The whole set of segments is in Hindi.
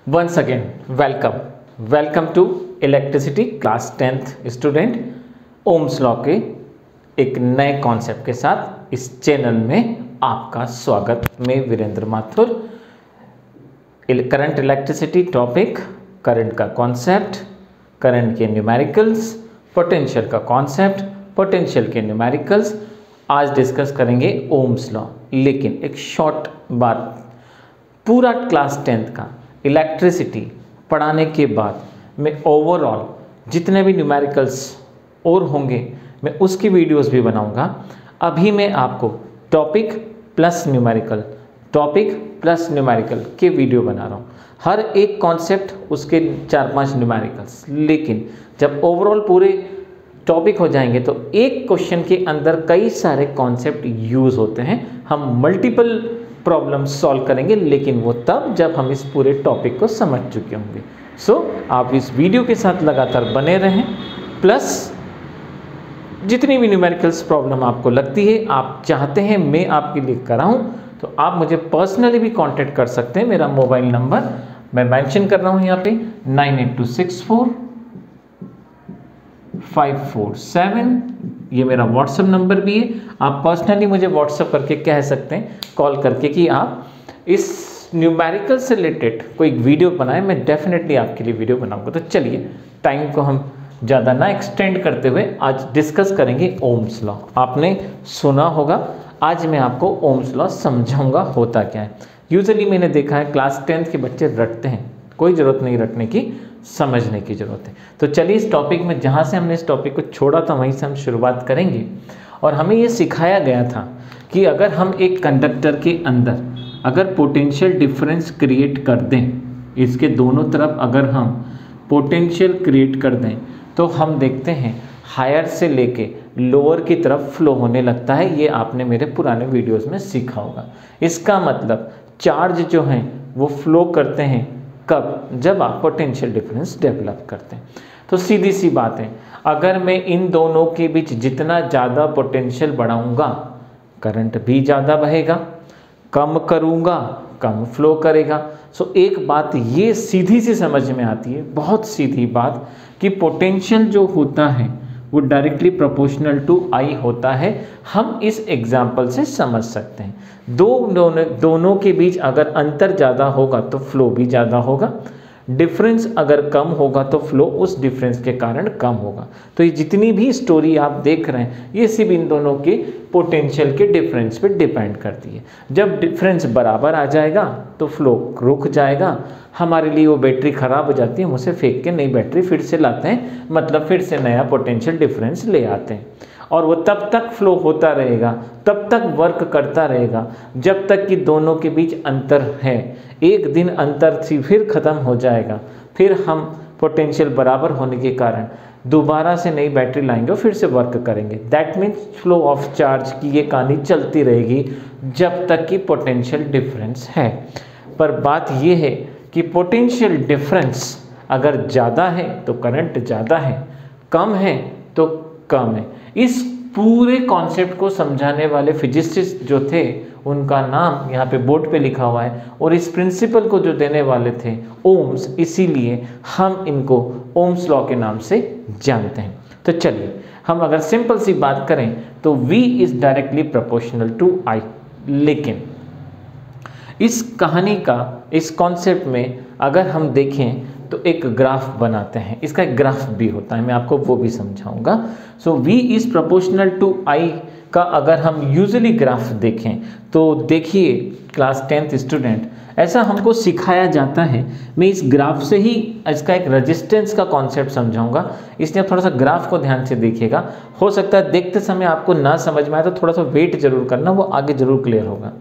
Once again, welcome to electricity class 10th student. Ohm's law के एक नए कॉन्सेप्ट के साथ इस चैनल में आपका स्वागत। मैं Virendra Mathur. Current electricity topic, current का कॉन्सेप्ट, करंट के न्यूमेरिकल्स, पोटेंशियल का कॉन्सेप्ट, पोटेंशियल के न्यूमेरिकल्स आज डिस्कस करेंगे ओम्स लॉ। लेकिन एक शॉर्ट बात, पूरा क्लास 10th का इलेक्ट्रिसिटी पढ़ाने के बाद मैं ओवरऑल जितने भी न्यूमेरिकल्स और होंगे मैं उसकी वीडियोस भी बनाऊंगा। अभी मैं आपको टॉपिक प्लस न्यूमेरिकल के वीडियो बना रहा हूँ। हर एक कॉन्सेप्ट उसके 4-5 न्यूमेरिकल्स। लेकिन जब ओवरऑल पूरे टॉपिक हो जाएंगे तो एक क्वेश्चन के अंदर कई सारे कॉन्सेप्ट यूज़ होते हैं। हम मल्टीपल प्रॉब्लम सॉल्व करेंगे, लेकिन वो तब जब हम इस पूरे टॉपिक को समझ चुके होंगे। सो आप इस वीडियो के साथ लगातार बने रहें। प्लस जितनी भी न्यूमेरिकल्स प्रॉब्लम आपको लगती है, आप चाहते हैं मैं आपके लिए कराऊं, तो आप मुझे पर्सनली भी कांटेक्ट कर सकते हैं। मेरा मोबाइल नंबर मैं मेंशन कर रहा हूं यहाँ पे 98264547। ये मेरा व्हाट्सएप नंबर भी है। आप पर्सनली मुझे व्हाट्सएप करके कह सकते हैं, कॉल करके, कि आप इस न्यूमेरिकल से रिलेटेड कोई वीडियो बनाएं। मैं डेफिनेटली आपके लिए वीडियो बनाऊंगा। तो चलिए, टाइम को हम ज़्यादा ना एक्सटेंड करते हुए आज डिस्कस करेंगे ओम्स लॉ। आपने सुना होगा, आज मैं आपको ओम्स लॉ समझाऊंगा होता क्या है। यूजुअली मैंने देखा है क्लास 10th के बच्चे रटते हैं, कोई ज़रूरत नहीं रटने की, समझने की ज़रूरत है। तो चलिए इस टॉपिक में, जहाँ से हमने इस टॉपिक को छोड़ा था वहीं से हम शुरुआत करेंगे। और हमें ये सिखाया गया था कि अगर हम एक कंडक्टर के अंदर अगर पोटेंशियल डिफरेंस क्रिएट कर दें, इसके दोनों तरफ अगर हम पोटेंशियल क्रिएट कर दें, तो हम देखते हैं हायर से लेके लोअर की तरफ फ्लो होने लगता है। ये आपने मेरे पुराने वीडियोस में सीखा होगा। इसका मतलब चार्ज जो हैं वो फ्लो करते हैं कब? जब आप पोटेंशियल डिफरेंस डेवलप करते हैं। तो सीधी सी बात है, अगर मैं इन दोनों के बीच जितना ज़्यादा पोटेंशियल बढ़ाऊंगा, करंट भी ज़्यादा बहेगा, कम करूंगा कम फ्लो करेगा। सो एक बात ये सीधी सी समझ में आती है, बहुत सीधी बात, कि पोटेंशियल जो होता है वो डायरेक्टली प्रोपोर्शनल टू आई होता है। हम इस एग्जाम्पल से समझ सकते हैं। दोनों के बीच अगर अंतर ज़्यादा होगा तो फ्लो भी ज़्यादा होगा, डिफरेंस अगर कम होगा तो फ्लो उस डिफरेंस के कारण कम होगा। तो ये जितनी भी स्टोरी आप देख रहे हैं, ये सिर्फ इन दोनों के पोटेंशियल के डिफरेंस पे डिपेंड करती है। जब डिफरेंस बराबर आ जाएगा तो फ्लो रुक जाएगा। हमारे लिए वो बैटरी ख़राब हो जाती है, हम उसे फेंक के नई बैटरी फिर से लाते हैं, मतलब फिर से नया पोटेंशियल डिफरेंस ले आते हैं। और वो तब तक फ्लो होता रहेगा, तब तक वर्क करता रहेगा, जब तक कि दोनों के बीच अंतर है। एक दिन अंतर से फिर ख़त्म हो जाएगा, फिर हम पोटेंशियल बराबर होने के कारण दोबारा से नई बैटरी लाएंगे और फिर से वर्क करेंगे। That means flow of charge की ये कहानी चलती रहेगी जब तक कि पोटेंशियल डिफरेंस है। पर बात ये है कि पोटेंशियल डिफरेंस अगर ज़्यादा है तो करंट ज़्यादा है, कम है तो कम है। इस पूरे कॉन्सेप्ट को समझाने वाले फिजिसिस्ट जो थे, उनका नाम यहाँ पे बोर्ड पे लिखा हुआ है, और इस प्रिंसिपल को जो देने वाले थे ओम्स, इसीलिए हम इनको ओम्स लॉ के नाम से जानते हैं। तो चलिए, हम अगर सिंपल सी बात करें तो V is directly proportional to I। लेकिन इस कहानी का, इस कॉन्सेप्ट में अगर हम देखें तो एक ग्राफ बनाते हैं। इसका एक ग्राफ भी होता है, मैं आपको वो भी समझाऊंगा। So V is proportional to I का अगर हम यूजुअली ग्राफ देखें तो देखिए क्लास 10th स्टूडेंट, ऐसा हमको सिखाया जाता है। मैं इस ग्राफ से ही इसका एक रेजिस्टेंस का कॉन्सेप्ट समझाऊंगा, इसलिए आप थोड़ा सा ग्राफ को ध्यान से देखिएगा। हो सकता है देखते समय आपको ना समझ में आए तो थोड़ा सा वेट जरूर करना, वो आगे जरूर क्लियर होगा।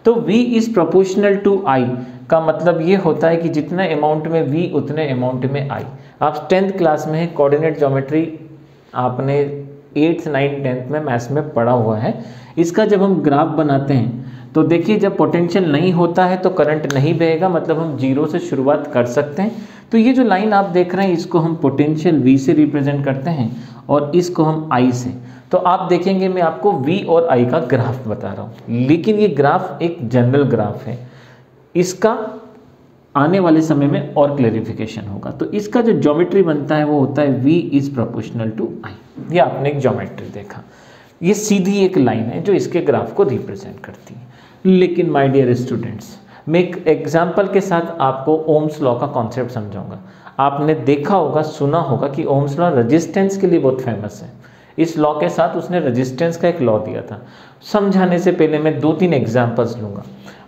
तो V is proportional to I का मतलब ये होता है कि जितना अमाउंट में V उतने अमाउंट में I। आप 10th क्लास में कोऑर्डिनेट ज्योमेट्री आपने 8th 9th 10th में मैथ्स में पढ़ा हुआ है। इसका जब हम ग्राफ बनाते हैं तो देखिए, जब पोटेंशियल नहीं होता है तो करंट नहीं बहेगा, मतलब हम जीरो से शुरुआत कर सकते हैं। तो ये जो लाइन आप देख रहे हैं, इसको हम पोटेंशियल V से रिप्रेजेंट करते हैं और इसको हम I से। तो आप देखेंगे मैं आपको V और I का ग्राफ बता रहा हूँ, लेकिन ये ग्राफ एक जनरल ग्राफ है। इसका आने वाले समय में और क्लेरिफिकेशन होगा। तो इसका जो ज्योमेट्री बनता है वो होता है V is proportional to I। ये आपने एक ज्योमेट्री देखा, ये सीधी एक लाइन है जो इसके ग्राफ को रिप्रेजेंट करती है। लेकिन माय डियर स्टूडेंट्स, मैं एक एग्जाम्पल के साथ आपको ओम्स लॉ का कॉन्सेप्ट समझाऊंगा। आपने देखा होगा, सुना होगा कि ओम्स लॉ रेजिस्टेंस के लिए बहुत फेमस है। इस लॉ के साथ उसने रेजिस्टेंस का एक लॉ दिया था। समझाने से पहले मैं 2-3 एग्जाम्पल्स लूँगा।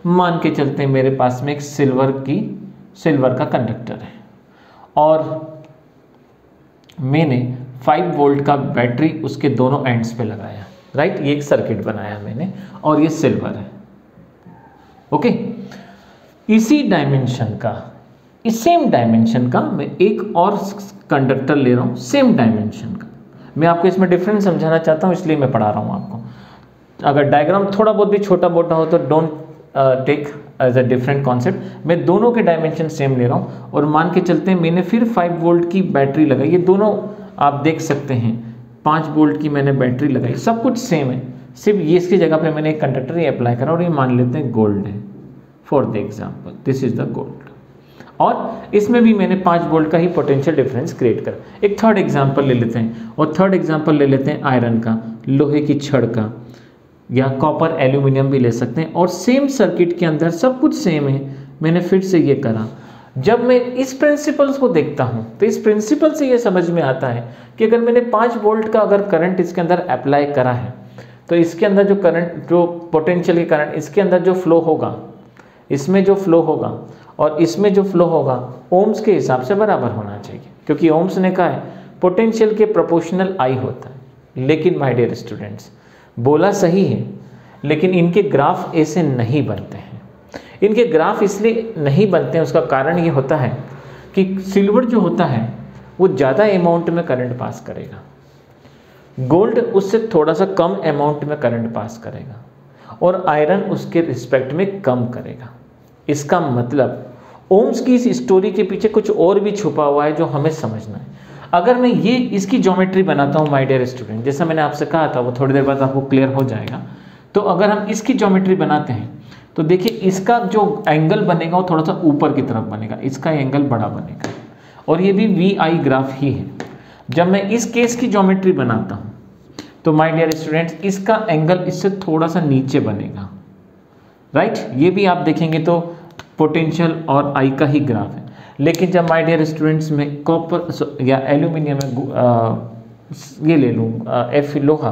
मान के चलते हैं मेरे पास में एक सिल्वर का कंडक्टर है और मैंने 5 वोल्ट का बैटरी उसके दोनों एंड्स पे लगाया, राइट। ये एक सर्किट बनाया मैंने और ये सिल्वर है, ओके। इसी सेम डायमेंशन का मैं एक और कंडक्टर ले रहा हूँ, सेम डायमेंशन का। मैं आपको इसमें डिफरेंस समझाना चाहता हूँ, इसलिए मैं पढ़ा रहा हूँ आपको। अगर डायग्राम थोड़ा बहुत भी छोटा मोटा हो तो don't take as a different concept. मैं दोनों के डायमेंशन सेम ले रहा हूँ और मान के चलते हैं मैंने फिर 5 वोल्ट की बैटरी लगाई। ये दोनों आप देख सकते हैं, 5 वोल्ट की मैंने बैटरी लगाई, सब कुछ सेम है, सिर्फ ये इसकी जगह पे मैंने एक कंडक्टर ही अप्लाई करा और ये मान लेते हैं गोल्ड है for the example, this is the gold. और इसमें भी मैंने 5 वोल्ट का ही पोटेंशियल डिफरेंस क्रिएट करा। एक थर्ड एग्जाम्पल ले लेते हैं और थर्ड एग्जाम्पल ले लेते हैं आयरन का, लोहे की छड़ का, या कॉपर एल्यूमिनियम भी ले सकते हैं। और सेम सर्किट के अंदर सब कुछ सेम है, मैंने फिर से ये करा। जब मैं इस प्रिंसिपल्स को देखता हूँ तो इस प्रिंसिपल से ये समझ में आता है कि अगर मैंने 5 वोल्ट का अगर करंट इसके अंदर अप्लाई करा है तो इसके अंदर जो करंट, जो पोटेंशियल की करंट इसके अंदर जो फ्लो होगा, इसमें जो फ्लो होगा और इसमें जो फ्लो होगा ओम्स के हिसाब से बराबर होना चाहिए, क्योंकि ओम्स ने कहा है पोटेंशियल के प्रोपोर्शनल I होता है। लेकिन माय डियर स्टूडेंट्स, बोला सही है, लेकिन इनके ग्राफ ऐसे नहीं बनते हैं। इनके ग्राफ इसलिए नहीं बनते हैं, उसका कारण ये होता है कि सिल्वर जो होता है वो ज़्यादा अमाउंट में करंट पास करेगा, गोल्ड उससे थोड़ा सा कम अमाउंट में करंट पास करेगा और आयरन उसके रिस्पेक्ट में कम करेगा। इसका मतलब ओम्स की इस स्टोरी के पीछे कुछ और भी छुपा हुआ है जो हमें समझना है। अगर मैं ये इसकी ज्योमेट्री बनाता हूँ माय डियर स्टूडेंट, जैसा मैंने आपसे कहा था वो थोड़ी देर बाद आपको क्लियर हो जाएगा। तो अगर हम इसकी ज्योमेट्री बनाते हैं तो देखिए इसका जो एंगल बनेगा वो थोड़ा सा ऊपर की तरफ बनेगा, इसका एंगल बड़ा बनेगा और ये भी VI ग्राफ ही है। जब मैं इस केस की ज्योमेट्री बनाता हूँ तो माय डियर स्टूडेंट्स इसका एंगल इससे थोड़ा सा नीचे बनेगा, राइट। ये भी आप देखेंगे तो पोटेंशियल और I का ही ग्राफ है। लेकिन जब माय डियर स्टूडेंट्स में कॉपर या एल्यूमिनियम में ये ले लूँ F लोहा,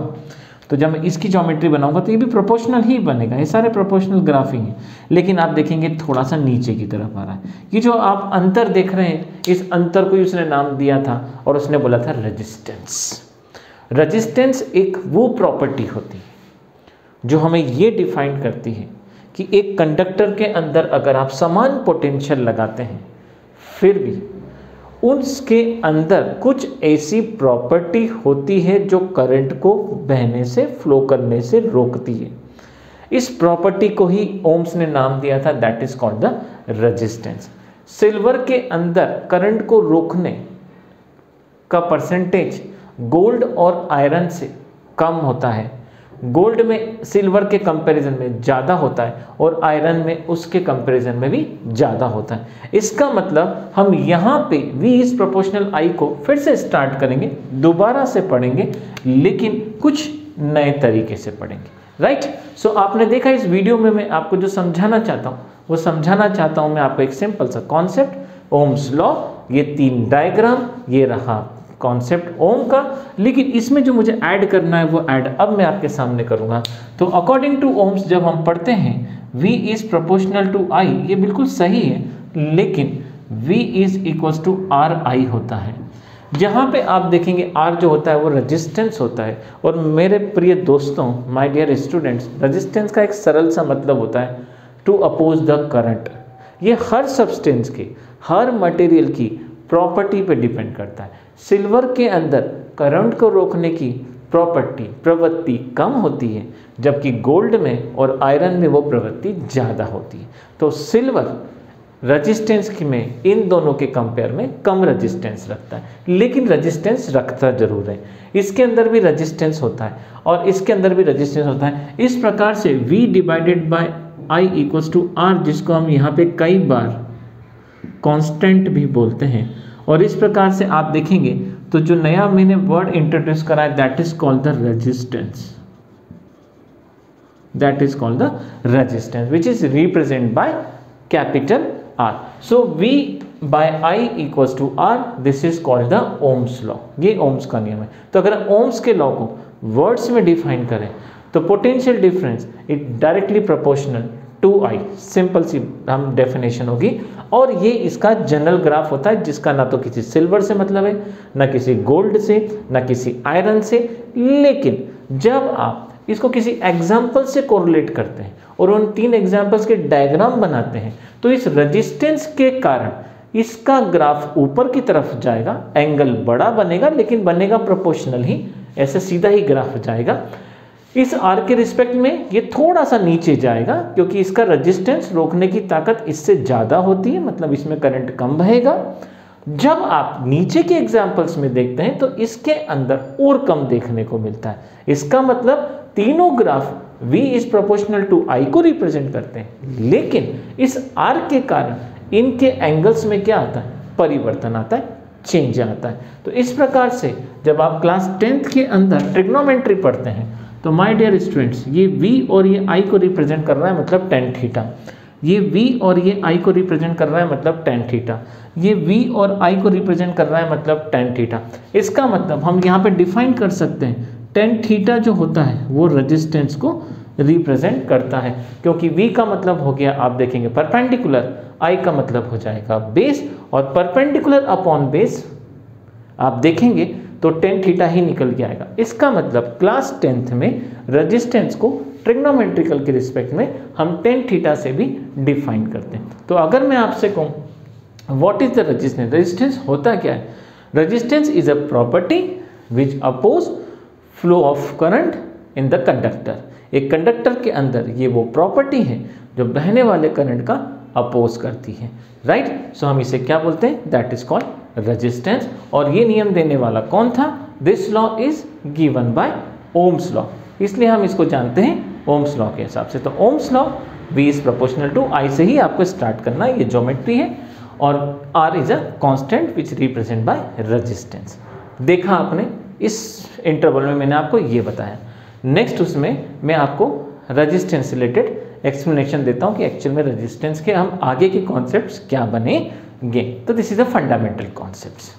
तो जब मैं इसकी ज्योमेट्री बनाऊंगा तो ये भी प्रोपोर्शनल ही बनेगा, ये सारे प्रोपोर्शनल ग्राफ ही हैं। लेकिन आप देखेंगे थोड़ा सा नीचे की तरफ आ रहा है। ये जो आप अंतर देख रहे हैं, इस अंतर को उसने नाम दिया था और उसने बोला था रेजिस्टेंस। रेजिस्टेंस एक वो प्रॉपर्टी होती है जो हमें ये डिफाइन करती है कि एक कंडक्टर के अंदर अगर आप समान पोटेंशियल लगाते हैं फिर भी उसके अंदर कुछ ऐसी प्रॉपर्टी होती है जो करंट को बहने से, फ्लो करने से रोकती है। इस प्रॉपर्टी को ही ओम्स ने नाम दिया था, that is called the resistance. Silver के अंदर करंट को रोकने का परसेंटेज गोल्ड और आयरन से कम होता है, गोल्ड में सिल्वर के कंपैरिजन में ज़्यादा होता है और आयरन में उसके कंपैरिजन में भी ज़्यादा होता है। इसका मतलब हम यहाँ पे V इज प्रोपोर्शनल I को फिर से स्टार्ट करेंगे, दोबारा से पढ़ेंगे, लेकिन कुछ नए तरीके से पढ़ेंगे, राइट। सो आपने देखा इस वीडियो में मैं आपको जो समझाना चाहता हूँ वो समझाना चाहता हूँ मैं आपको एक सिंपल सा कॉन्सेप्ट, ओम्स लॉ, ये 3 डायग्राम, ये रहा कॉन्सेप्ट ओम का। लेकिन इसमें जो मुझे ऐड करना है वो ऐड अब मैं आपके सामने करूंगा। तो अकॉर्डिंग टू ओम्स जब हम पढ़ते हैं V is proportional to I, ये बिल्कुल सही है, लेकिन V is equals to RI होता है। जहाँ पे आप देखेंगे R जो होता है वो रेजिस्टेंस होता है। और मेरे प्रिय दोस्तों, माय डियर स्टूडेंट्स, रेजिस्टेंस का एक सरल सा मतलब होता है टू अपोज द करंट। ये हर सब्सटेंस की, हर मटेरियल की प्रॉपर्टी पे डिपेंड करता है। सिल्वर के अंदर करंट को रोकने की प्रवृत्ति कम होती है, जबकि गोल्ड में और आयरन में वो प्रवृत्ति ज़्यादा होती है। तो सिल्वर रेजिस्टेंस में इन दोनों के कंपेयर में कम रेजिस्टेंस रखता है, लेकिन रेजिस्टेंस रखता जरूर है। इसके अंदर भी रेजिस्टेंस होता है और इसके अंदर भी रेजिस्टेंस होता है। इस प्रकार से V divided by I equals to R, जिसको हम यहाँ पे कई बार कांस्टेंट भी बोलते हैं। और इस प्रकार से आप देखेंगे तो जो नया मैंने वर्ड इंट्रोड्यूस करा है that is called the resistance, that is called the resistance which is represented by capital R. So V by I equals to R, this is called the Ohm's law. ये ओम्स का नियम है। तो अगर ओम्स के लॉ को वर्ड्स में डिफाइन करें तो potential difference it directly proportional to I, simple सी हम डेफिनेशन होगी। और ये इसका जनरल ग्राफ होता है जिसका ना तो किसी सिल्वर से मतलब है, ना किसी गोल्ड से, ना किसी आयरन से, लेकिन जब आप इसको किसी एग्जाम्पल से कोरिलेट करते हैं और उन 3 एग्जाम्पल्स के डायग्राम बनाते हैं तो इस रेजिस्टेंस के कारण इसका ग्राफ ऊपर की तरफ जाएगा, एंगल बड़ा बनेगा लेकिन बनेगा प्रोपोर्शनल ही, ऐसे सीधा ही ग्राफ जाएगा। इस आर के रिस्पेक्ट में ये थोड़ा सा नीचे जाएगा क्योंकि इसका रेजिस्टेंस रोकने की ताकत इससे ज़्यादा होती है, मतलब इसमें करंट कम बहेगा। जब आप नीचे के एग्जाम्पल्स में देखते हैं तो इसके अंदर और कम देखने को मिलता है। इसका मतलब तीनों graph V is proportional to I को रिप्रेजेंट करते हैं, लेकिन इस R के कारण इनके एंगल्स में क्या आता है, परिवर्तन आता है, चेंज आता है। तो इस प्रकार से जब आप क्लास 10th के अंदर ट्रिग्नोमेट्री पढ़ते हैं तो माय डियर स्टूडेंट्स ये V और ये I को रिप्रेजेंट कर रहा है मतलब tan थीटा, ये V और ये I को रिप्रेजेंट कर रहा है मतलब tan थीटा, ये V और I को रिप्रेजेंट कर रहा है मतलब tan थीटा। इसका मतलब हम यहाँ पे डिफाइन कर सकते हैं tan थीटा जो होता है वो रेजिस्टेंस को रिप्रेजेंट करता है, क्योंकि V का मतलब हो गया आप देखेंगे परपेंडिकुलर, I का मतलब हो जाएगा बेस, और परपेंडिकुलर अपॉन बेस आप देखेंगे तो tan थीटा ही निकल के आएगा। इसका मतलब क्लास 10th में रेजिस्टेंस को ट्रिग्नोमेट्रिकल के रिस्पेक्ट में हम tan थीटा से भी डिफाइन करते हैं। तो अगर मैं आपसे कहूँ what is the resistance, resistance होता क्या है? Resistance is a property which oppose flow of current in the conductor. एक कंडक्टर के अंदर ये वो प्रॉपर्टी है जो बहने वाले करंट का अपोज करती है, राइट। सो हम इसे क्या बोलते हैं, दैट इज कॉल्ड रेजिस्टेंस। और ये नियम देने वाला कौन था? This law is given by Ohm's law, इसलिए हम इसको जानते हैं ओम्स लॉ के हिसाब से। तो Ohm's law V is proportional to I से ही आपको स्टार्ट करना है, ये ज्योमेट्री है, और R is a constant which represent by resistance. देखा आपने, इस इंटरवल में मैंने आपको ये बताया। नेक्स्ट उसमें मैं आपको रेजिस्टेंस से रिलेटेड एक्सप्लेनेशन देता हूँ कि एक्चुअल में रेजिस्टेंस के हम आगे के कॉन्सेप्ट्स क्या बनेंगे। तो this is the fundamental concepts.